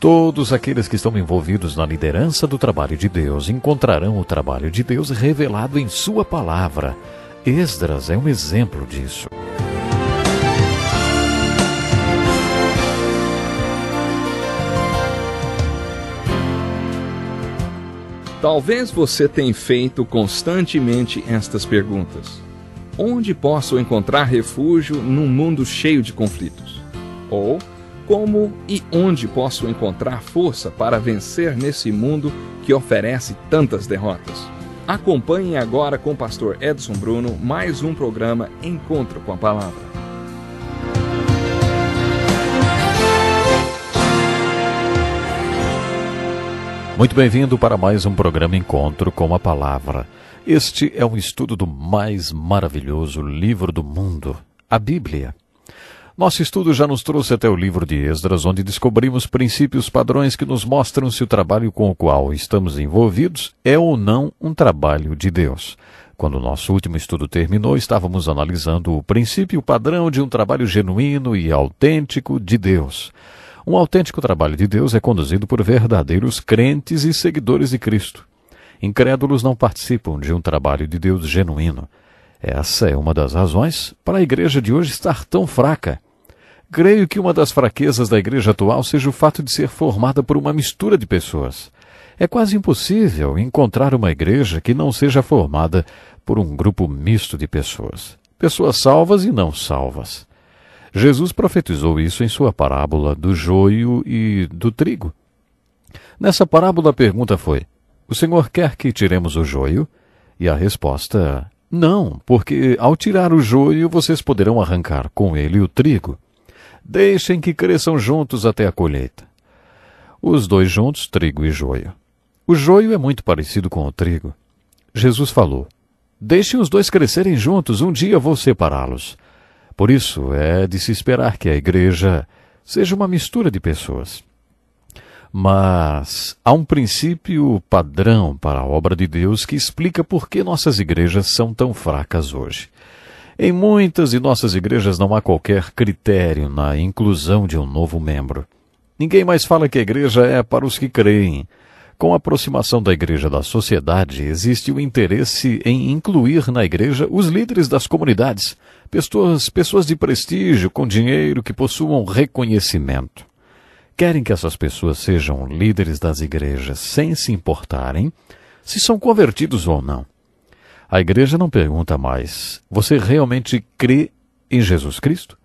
Todos aqueles que estão envolvidos na liderança do trabalho de Deus encontrarão o trabalho de Deus revelado em sua palavra. Esdras é um exemplo disso. Talvez você tenha feito constantemente estas perguntas. Onde posso encontrar refúgio num mundo cheio de conflitos? Ou, como e onde posso encontrar força para vencer nesse mundo que oferece tantas derrotas? Acompanhe agora com o pastor Edson Bruno mais um programa Encontro com a Palavra. Muito bem-vindo para mais um programa Encontro com a Palavra. Este é um estudo do mais maravilhoso livro do mundo, a Bíblia. Nosso estudo já nos trouxe até o livro de Esdras, onde descobrimos princípios padrões que nos mostram se o trabalho com o qual estamos envolvidos é ou não um trabalho de Deus. Quando o nosso último estudo terminou, estávamos analisando o princípio padrão de um trabalho genuíno e autêntico de Deus. Um autêntico trabalho de Deus é conduzido por verdadeiros crentes e seguidores de Cristo. Incrédulos não participam de um trabalho de Deus genuíno. Essa é uma das razões para a igreja de hoje estar tão fraca. Creio que uma das fraquezas da igreja atual seja o fato de ser formada por uma mistura de pessoas. É quase impossível encontrar uma igreja que não seja formada por um grupo misto de pessoas. Pessoas salvas e não salvas. Jesus profetizou isso em sua parábola do joio e do trigo. Nessa parábola a pergunta foi: o Senhor quer que tiremos o joio? E a resposta: não, porque ao tirar o joio vocês poderão arrancar com ele o trigo. Deixem que cresçam juntos até a colheita. Os dois juntos, trigo e joio. O joio é muito parecido com o trigo. Jesus falou: deixem os dois crescerem juntos, um dia vou separá-los. Por isso é de se esperar que a igreja seja uma mistura de pessoas. Mas há um princípio padrão para a obra de Deus que explica por que nossas igrejas são tão fracas hoje. Em muitas de nossas igrejas não há qualquer critério na inclusão de um novo membro. Ninguém mais fala que a igreja é para os que creem. Com a aproximação da igreja da sociedade, existe o interesse em incluir na igreja os líderes das comunidades, pessoas de prestígio, com dinheiro, que possuam reconhecimento. Querem que essas pessoas sejam líderes das igrejas sem se importarem se são convertidos ou não. A igreja não pergunta mais: você realmente crê em Jesus Cristo?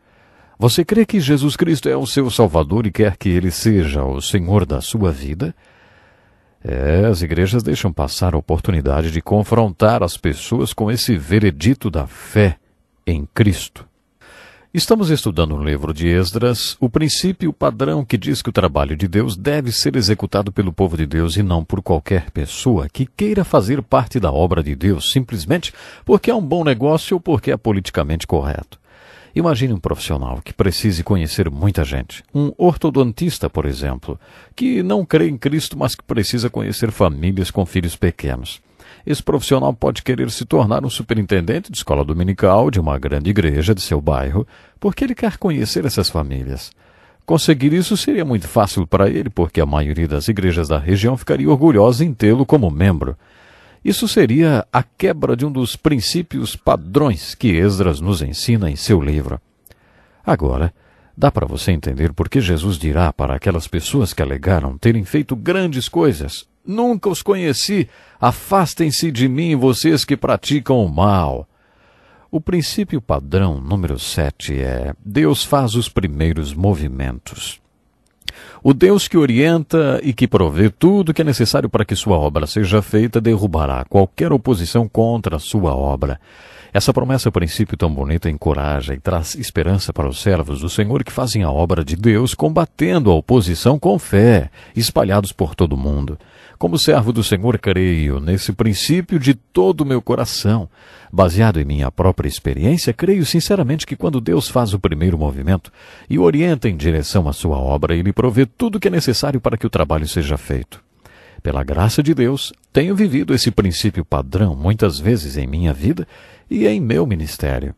Você crê que Jesus Cristo é o seu Salvador e quer que Ele seja o Senhor da sua vida? As igrejas deixam passar a oportunidade de confrontar as pessoas com esse veredito da fé em Cristo. Estamos estudando no livro de Esdras o princípio padrão que diz que o trabalho de Deus deve ser executado pelo povo de Deus e não por qualquer pessoa que queira fazer parte da obra de Deus simplesmente porque é um bom negócio ou porque é politicamente correto. Imagine um profissional que precise conhecer muita gente. Um ortodontista, por exemplo, que não crê em Cristo, mas que precisa conhecer famílias com filhos pequenos. Esse profissional pode querer se tornar um superintendente de escola dominical de uma grande igreja de seu bairro, porque ele quer conhecer essas famílias. Conseguir isso seria muito fácil para ele, porque a maioria das igrejas da região ficaria orgulhosa em tê-lo como membro. Isso seria a quebra de um dos princípios padrões que Esdras nos ensina em seu livro. Agora, dá para você entender por que Jesus dirá para aquelas pessoas que alegaram terem feito grandes coisas: nunca os conheci, afastem-se de mim, vocês que praticam o mal. O princípio padrão número 7 é: Deus faz os primeiros movimentos. O Deus que orienta e que provê tudo o que é necessário para que sua obra seja feita derrubará qualquer oposição contra a sua obra. Essa promessa, princípio tão bonita, encoraja e traz esperança para os servos do Senhor que fazem a obra de Deus, combatendo a oposição com fé, espalhados por todo o mundo. Como servo do Senhor, creio nesse princípio de todo o meu coração. Baseado em minha própria experiência, creio sinceramente que quando Deus faz o primeiro movimento e orienta em direção à sua obra, Ele provê tudo o que é necessário para que o trabalho seja feito. Pela graça de Deus, tenho vivido esse princípio padrão muitas vezes em minha vida e em meu ministério.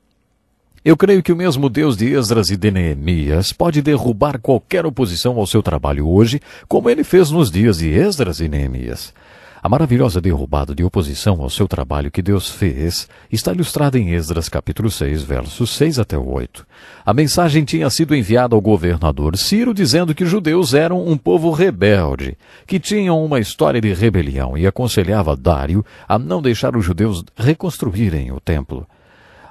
Eu creio que o mesmo Deus de Esdras e de Neemias pode derrubar qualquer oposição ao seu trabalho hoje, como ele fez nos dias de Esdras e Neemias. A maravilhosa derrubada de oposição ao seu trabalho que Deus fez está ilustrada em Esdras capítulo 6, versos 6 até o 8. A mensagem tinha sido enviada ao governador Ciro dizendo que os judeus eram um povo rebelde, que tinham uma história de rebelião e aconselhava Dário a não deixar os judeus reconstruírem o templo.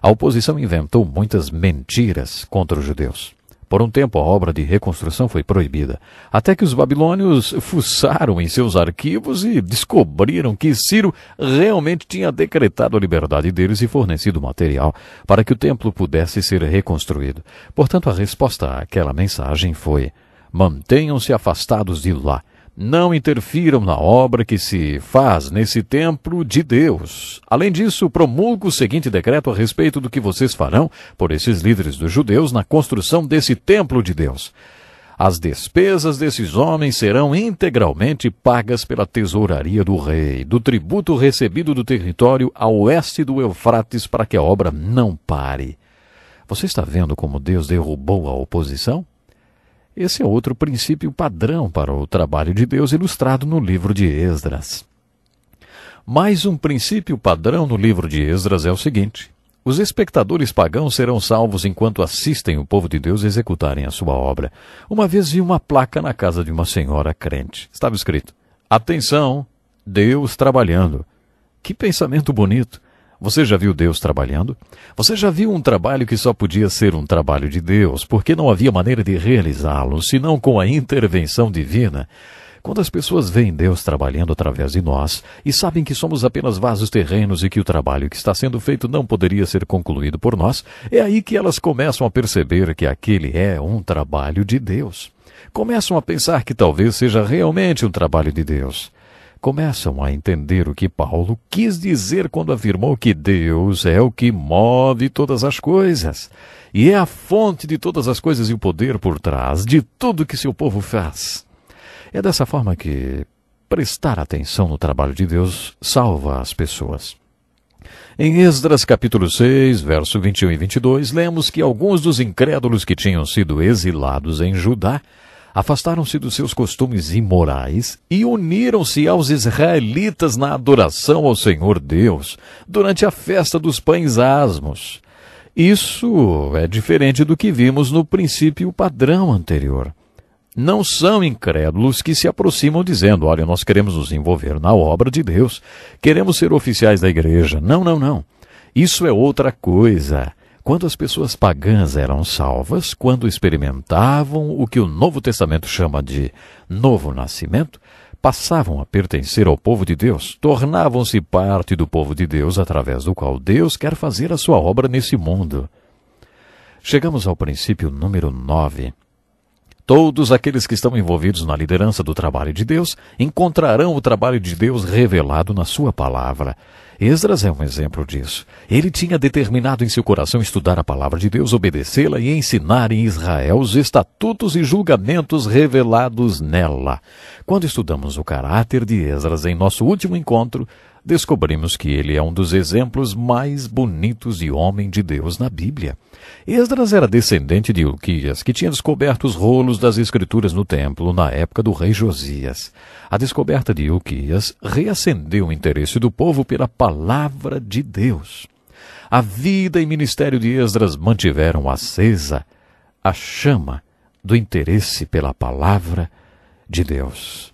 A oposição inventou muitas mentiras contra os judeus. Por um tempo, a obra de reconstrução foi proibida, até que os babilônios fuçaram em seus arquivos e descobriram que Ciro realmente tinha decretado a liberdade deles e fornecido material para que o templo pudesse ser reconstruído. Portanto, a resposta àquela mensagem foi: mantenham-se afastados de lá. Não interfiram na obra que se faz nesse templo de Deus. Além disso, promulgo o seguinte decreto a respeito do que vocês farão por esses líderes dos judeus na construção desse templo de Deus. As despesas desses homens serão integralmente pagas pela tesouraria do rei, do tributo recebido do território a oeste do Eufrates, para que a obra não pare. Você está vendo como Deus derrubou a oposição? Esse é outro princípio padrão para o trabalho de Deus ilustrado no livro de Esdras. Mais um princípio padrão no livro de Esdras é o seguinte: os espectadores pagãos serão salvos enquanto assistem o povo de Deus executarem a sua obra. Uma vez vi uma placa na casa de uma senhora crente. Estava escrito: atenção, Deus trabalhando. Que pensamento bonito! Você já viu Deus trabalhando? Você já viu um trabalho que só podia ser um trabalho de Deus, porque não havia maneira de realizá-lo, senão com a intervenção divina? Quando as pessoas veem Deus trabalhando através de nós e sabem que somos apenas vasos terrenos e que o trabalho que está sendo feito não poderia ser concluído por nós, é aí que elas começam a perceber que aquele é um trabalho de Deus. Começam a pensar que talvez seja realmente um trabalho de Deus. Começam a entender o que Paulo quis dizer quando afirmou que Deus é o que move todas as coisas, e é a fonte de todas as coisas e o poder por trás de tudo que seu povo faz. É dessa forma que prestar atenção no trabalho de Deus salva as pessoas. Em Esdras capítulo 6, verso 21 e 22, lemos que alguns dos incrédulos que tinham sido exilados em Judá afastaram-se dos seus costumes imorais e uniram-se aos israelitas na adoração ao Senhor Deus durante a festa dos pães asmos. Isso é diferente do que vimos no princípio padrão anterior. Não são incrédulos que se aproximam dizendo: olha, nós queremos nos envolver na obra de Deus, queremos ser oficiais da igreja. Não, não, não. Isso é outra coisa. Quando as pessoas pagãs eram salvas, quando experimentavam o que o Novo Testamento chama de novo nascimento, passavam a pertencer ao povo de Deus, tornavam-se parte do povo de Deus através do qual Deus quer fazer a sua obra nesse mundo. Chegamos ao princípio número 9. Todos aqueles que estão envolvidos na liderança do trabalho de Deus encontrarão o trabalho de Deus revelado na sua palavra. Esdras é um exemplo disso. Ele tinha determinado em seu coração estudar a palavra de Deus, obedecê-la e ensinar em Israel os estatutos e julgamentos revelados nela. Quando estudamos o caráter de Esdras em nosso último encontro, descobrimos que ele é um dos exemplos mais bonitos de homem de Deus na Bíblia. Esdras era descendente de Ilquias, que tinha descoberto os rolos das Escrituras no templo na época do rei Josias. A descoberta de Ilquias reacendeu o interesse do povo pela palavra de Deus. A vida e ministério de Esdras mantiveram acesa a chama do interesse pela palavra de Deus.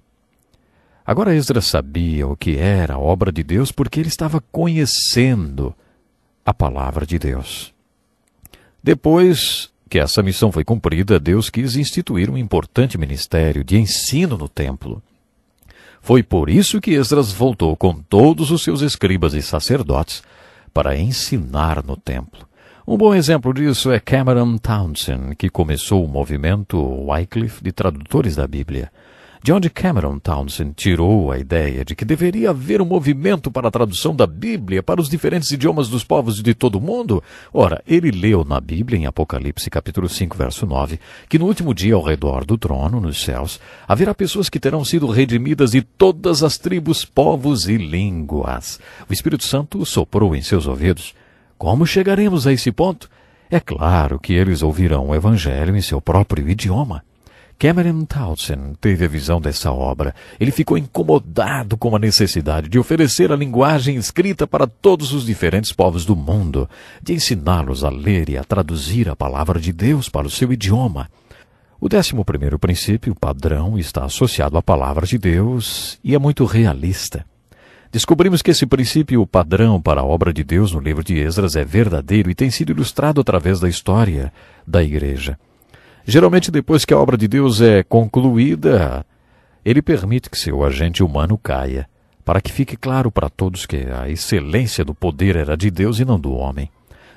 Agora Esdras sabia o que era a obra de Deus porque ele estava conhecendo a palavra de Deus. Depois que essa missão foi cumprida, Deus quis instituir um importante ministério de ensino no templo. Foi por isso que Esdras voltou com todos os seus escribas e sacerdotes para ensinar no templo. Um bom exemplo disso é Cameron Townsend, que começou o movimento Wycliffe de tradutores da Bíblia. De onde Cameron Townsend tirou a ideia de que deveria haver um movimento para a tradução da Bíblia para os diferentes idiomas dos povos de todo o mundo? Ora, ele leu na Bíblia, em Apocalipse capítulo 5, verso 9, que no último dia ao redor do trono, nos céus, haverá pessoas que terão sido redimidas de todas as tribos, povos e línguas. O Espírito Santo soprou em seus ouvidos. Como chegaremos a esse ponto? É claro que eles ouvirão o Evangelho em seu próprio idioma. Cameron Townsend teve a visão dessa obra. Ele ficou incomodado com a necessidade de oferecer a linguagem escrita para todos os diferentes povos do mundo, de ensiná-los a ler e a traduzir a palavra de Deus para o seu idioma. O 11º princípio, padrão, está associado à palavra de Deus e é muito realista. Descobrimos que esse princípio padrão para a obra de Deus no livro de Esdras é verdadeiro e tem sido ilustrado através da história da igreja. Geralmente, depois que a obra de Deus é concluída, ele permite que seu agente humano caia, para que fique claro para todos que a excelência do poder era de Deus e não do homem.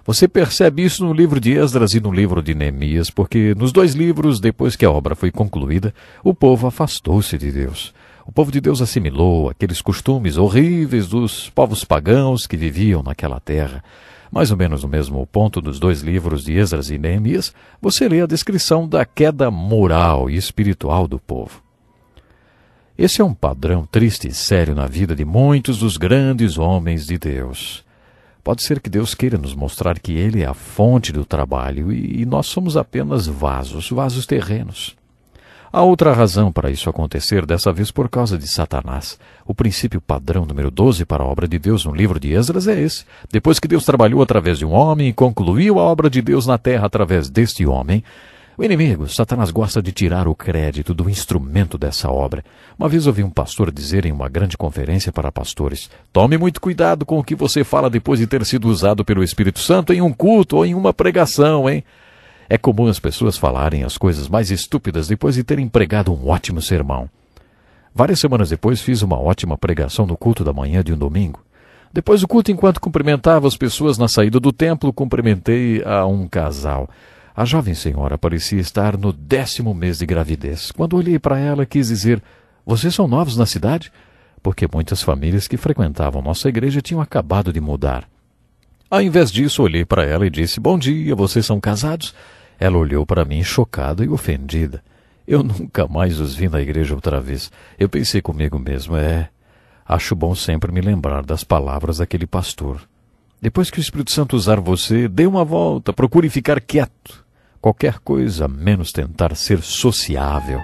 Você percebe isso no livro de Esdras e no livro de Neemias, porque nos 2 livros, depois que a obra foi concluída, o povo afastou-se de Deus. O povo de Deus assimilou aqueles costumes horríveis dos povos pagãos que viviam naquela terra. Mais ou menos no mesmo ponto dos 2 livros de Esdras e Neemias, você lê a descrição da queda moral e espiritual do povo. Esse é um padrão triste e sério na vida de muitos dos grandes homens de Deus. Pode ser que Deus queira nos mostrar que Ele é a fonte do trabalho e nós somos apenas vasos terrenos. Há outra razão para isso acontecer, dessa vez por causa de Satanás. O princípio padrão número 12 para a obra de Deus no livro de Esdras é esse. Depois que Deus trabalhou através de um homem e concluiu a obra de Deus na terra através deste homem, o inimigo, Satanás, gosta de tirar o crédito do instrumento dessa obra. Uma vez ouvi um pastor dizer em uma grande conferência para pastores: tome muito cuidado com o que você fala depois de ter sido usado pelo Espírito Santo em um culto ou em uma pregação, hein? É comum as pessoas falarem as coisas mais estúpidas depois de terem pregado um ótimo sermão. Várias semanas depois fiz uma ótima pregação no culto da manhã de um domingo. Depois do culto, enquanto cumprimentava as pessoas na saída do templo, cumprimentei a um casal. A jovem senhora parecia estar no 10º mês de gravidez. Quando olhei para ela, quis dizer: vocês são novos na cidade? Porque muitas famílias que frequentavam nossa igreja tinham acabado de mudar. Ao invés disso, olhei para ela e disse: bom dia, vocês são casados? Ela olhou para mim chocada e ofendida. Eu nunca mais os vi na igreja outra vez. Eu pensei comigo mesmo: acho bom sempre me lembrar das palavras daquele pastor. Depois que o Espírito Santo usar você, dê uma volta, procure ficar quieto. Qualquer coisa menos tentar ser sociável,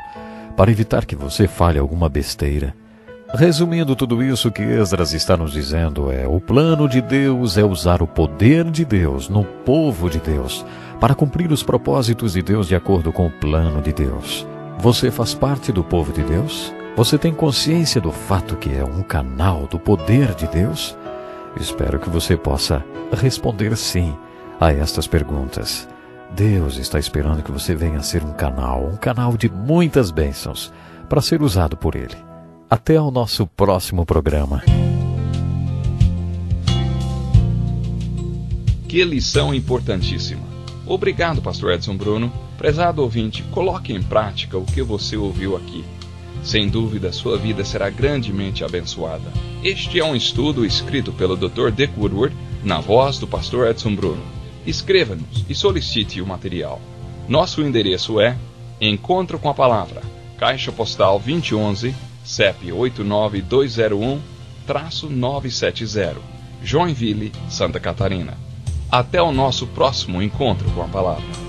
para evitar que você fale alguma besteira. Resumindo tudo isso, o que Esdras está nos dizendo é: o plano de Deus é usar o poder de Deus no povo de Deus, para cumprir os propósitos de Deus de acordo com o plano de Deus. Você faz parte do povo de Deus? Você tem consciência do fato que é um canal do poder de Deus? Espero que você possa responder sim a estas perguntas. Deus está esperando que você venha a ser um canal de muitas bênçãos, para ser usado por Ele. Até o nosso próximo programa. Que lição importantíssima. Obrigado, Pastor Edson Bruno. Prezado ouvinte, coloque em prática o que você ouviu aqui. Sem dúvida, sua vida será grandemente abençoada. Este é um estudo escrito pelo Dr. Dick Woodward, na voz do Pastor Edson Bruno. Escreva-nos e solicite o material. Nosso endereço é Encontro com a Palavra, Caixa Postal 2011, CEP 89201-970, Joinville, Santa Catarina. Até o nosso próximo encontro com a Palavra.